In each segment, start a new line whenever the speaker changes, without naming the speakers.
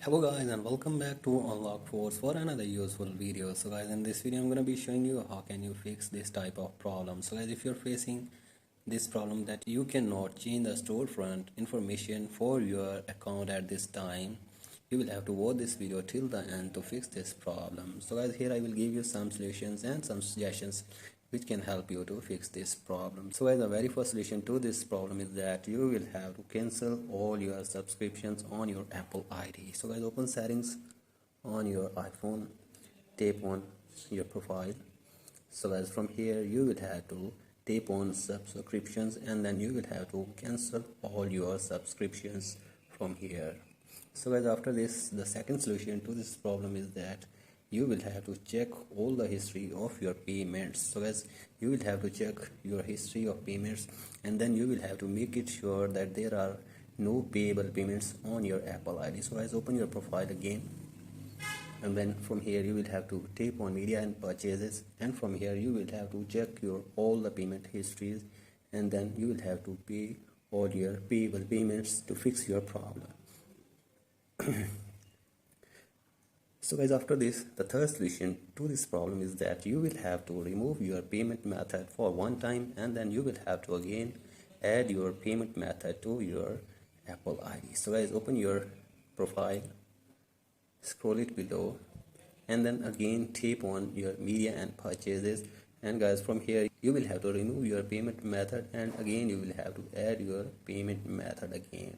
Hello guys and welcome back to Unlock Force for another useful video. So guys, in this video I'm going to be showing you how can you fix this type of problem. So guys, if you're facing this problem that you cannot change the storefront information for your account at this time, you will have to watch this video till the end to fix this problem. So guys, here I will give you some solutions and some suggestions which can help you to fix this problem. So guys, the very first solution to this problem is that you will have to cancel all your subscriptions on your Apple ID. So guys, open settings on your iPhone, tap on your profile. So guys, from here you will have to tap on subscriptions and then you will have to cancel all your subscriptions from here. So guys, after this, the second solution to this problem is that you will have to check all the history of your payments. So guys, you will have to check your history of payments and then you will have to make it sure that there are no payable payments on your Apple ID. So guys, open your profile again and then from here you will have to tap on media and purchases, and from here you will have to check your all the payment histories and then you will have to pay all your payable payments to fix your problem. So guys, after this, the third solution to this problem is that you will have to remove your payment method for one time and then you will have to again add your payment method to your Apple ID. So guys, open your profile, scroll it below and then again tap on your media and purchases, and guys, from here you will have to remove your payment method and again you will have to add your payment method again.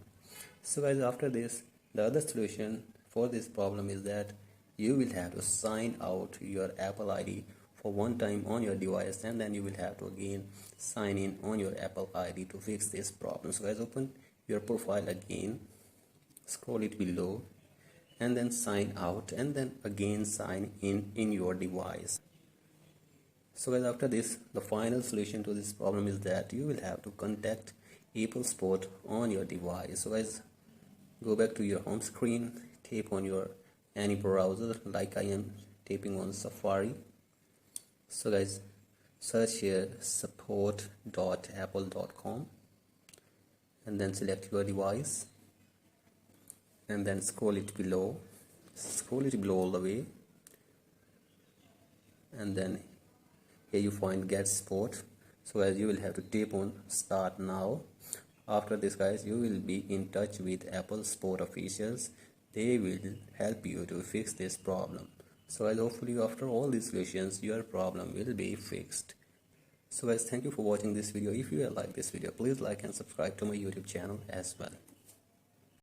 So guys, after this, the other solution for this problem is that you will have to sign out your Apple ID for one time on your device and then you will have to again sign in on your Apple ID to fix this problem. So guys, open your profile again, scroll it below and then sign out and then again sign in your device. So guys, after this, the final solution to this problem is that you will have to contact Apple support on your device. So guys, go back to your home screen, tap on your any browser, like I am tapping on Safari. So guys, search here support.apple.com and then select your device and then scroll it below all the way and then here you find get support. So guys, you will have to tap on start now. After this guys, you will be in touch with Apple support officials. They will help you to fix this problem. So guys, hopefully after all these solutions your problem will be fixed. So guys, thank you for watching this video. If you like this video, please like and subscribe to my YouTube channel as well.